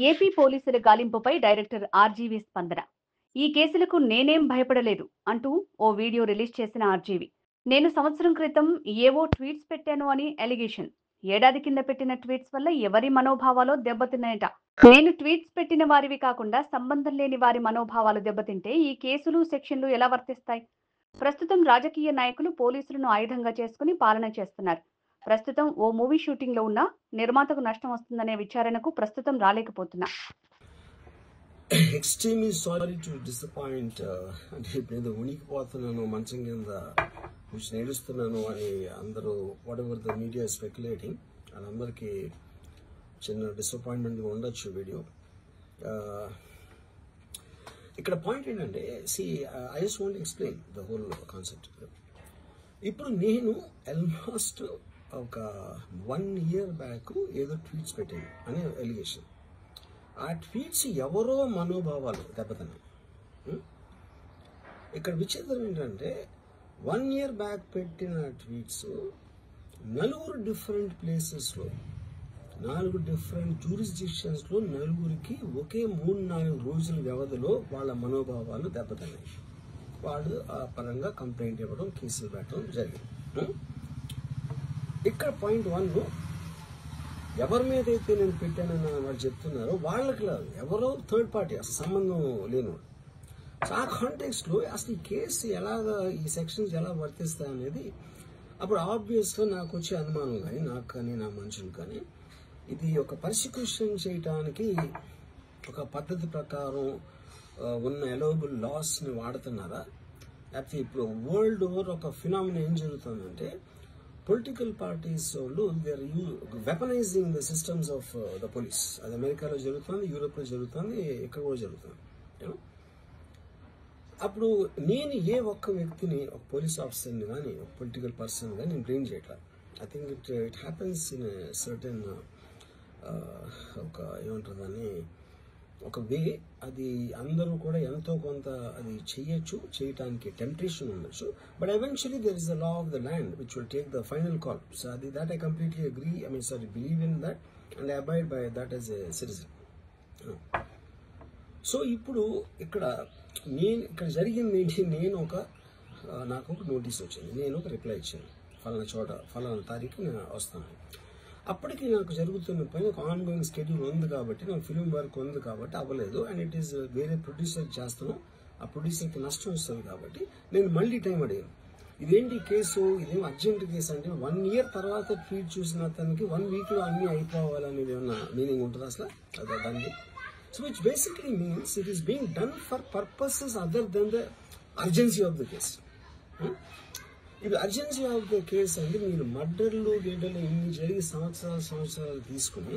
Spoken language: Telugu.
ఏపీ పోలీసుల గాలింపుపై డైరెక్టర్ ఆర్జీవీ స్పందన. ఈ కేసులకు నేనేం భయపడలేదు అంటూ ఓ వీడియో రిలీజ్ చేసిన ఆర్జీవీ. నేను సంవత్సరం క్రితం ఏవో ట్వీట్స్ పెట్టాను అని అలిగేషన్. ఏడాది కింద పెట్టిన ట్వీట్స్ వల్ల ఎవరి మనోభావాలో దెబ్బతిన్నాయట. నేను ట్వీట్స్ పెట్టిన వారివి కాకుండా సంబంధం లేని వారి మనోభావాలు దెబ్బతింటే ఈ కేసులు సెక్షన్లు ఎలా వర్తిస్తాయి? ప్రస్తుతం రాజకీయ నాయకులు పోలీసులను ఆయుధంగా చేసుకుని పాలన చేస్తున్నారు. ప్రస్తుతం ఓ మూవీ షూటింగ్ లో ఉన్న నిర్మాతకు నష్టం వస్తుందనే విచారణకు ప్రస్తుతం రాలేకపోతున్నా. Extremely sorry to disappoint. నేను ఉనికిపోతున్నాను మంచం కింద కూర్చొని నేడుస్తున్నాను అని అందరూ whatever the media is speculating వాళ్ళందరికీ చిన్న డిసప్పాయింట్మెంట్ ఉండొచ్చు వీడియో. ఇక్కడ పాయింట్ ఏంటంటే I just want to explain the whole concept. ఇప్పుడు నేను ఆల్మోస్ట్ ఒక 1 year బ్యాక్ ఏదో ట్వీట్స్ పెట్టాను అనే ఎలిగేషన్. ఆ ట్వీట్స్ ఎవరో మనోభావాలు దెబ్బతిన్నాయి. ఇక్కడ విచిత్రం ఏంటంటే 1 year బ్యాక్ పెట్టిన ట్వీట్స్ 4 డిఫరెంట్ ప్లేసెస్లో 4 డిఫరెంట్ జ్యూరిస్డిక్షన్స్లో 4కి ఒకే 3-4 రోజుల వ్యవధిలో వాళ్ళ మనోభావాలు దెబ్బతిన్నాయి. వాళ్ళు ఆ పరంగా కంప్లైంట్ ఇవ్వడం, కేసులు పెట్టడం జరిగింది. ఇక్కడ పాయింట్ 1 ఎవరి మీద అయితే నేను పెట్టానని వాళ్ళు చెప్తున్నారో వాళ్ళకి లేదు, ఎవరో థర్డ్ పార్టీ, అసలు సంబంధం లేనివాడు. ఆ కాంటెక్స్ట్ లో అసలు ఈ కేసు ఎలాగా, ఈ సెక్షన్స్ ఎలా వర్తిస్తాయి అనేది అప్పుడు ఆబ్వియస్గా నాకు వచ్చే అనుమానం కానీ, నాకు కానీ నా మనుషులు కానీ, ఇది ఒక పర్సిక్యూషన్ చేయటానికి ఒక పద్ధతి ప్రకారం ఉన్న ఎలవబుల్ లాస్ ని వాడుతున్నారా, లేకపోతే ఇప్పుడు వరల్డ్ ఓవర్ ఒక ఫినామినా ఏం జరుగుతుందంటే పొలిటికల్ పార్టీస్ వాళ్ళు they are weaponising the systems of the police. అది అమెరికాలో జరుగుతుంది, యూరోప్లో జరుగుతుంది, ఇక్కడ కూడా జరుగుతుంది. అప్పుడు నేను ఏ ఒక్క వ్యక్తిని, ఒక పోలీస్ ఆఫీసర్ని కానీ, ఒక పొలిటికల్ పర్సన్ కానీ నేను బ్లేమ్ చేయట్లా. I think it happens in certain ఒక ఏమంటారు దాన్ని, ఒక వే. అది అందరూ కూడా ఎంతో కొంత అది చేయటానికి టెంప్టేషన్ ఉండొచ్చు. But eventually there is the law of the land which will take the final call. So అది that I completely agree, believe in that and I abide by that as a citizen. So ఇప్పుడు ఇక్కడ జరిగింది ఏంటి, నాకు ఒక నోటీస్ వచ్చింది, నేను ఒక రిప్లై ఇచ్చాను, ఫలానా చోట ఫలానా తారీఖు నేను వస్తాను. అప్పటికి నాకు జరుగుతున్న పని ఒక ఆన్గోయింగ్ స్కెడ్యూల్ ఉంది కాబట్టి, నాకు ఫిల్మ్ వర్క్ ఉంది కాబట్టి అవ్వలేదు. అండ్ ఇట్ ఈస్ వేరే ప్రొడ్యూసర్ చేస్తాను, ఆ ప్రొడ్యూసర్కి నష్టం వస్తుంది కాబట్టి నేను మళ్ళీ టైం అడిగాను. ఇదేంటి కేసు, ఇదేం అర్జెంట్ కేసు అంటే 1 year తర్వాత ట్వీట్ చూసిన అతనికి 1 weekలో అన్నీ అయిపోవాలనేది ఏమన్నా మీనింగ్ ఉంటుంది అసలు అదే దాన్ని? So which basically means it is being done for purposes other than the urgency of the case. ఇప్పుడు అర్జెన్సీ ఆఫ్ ద కేసు అంటే మీరు మర్డర్లు గేటర్లు ఇన్ని జరిగి సంవత్సరాలు తీసుకుని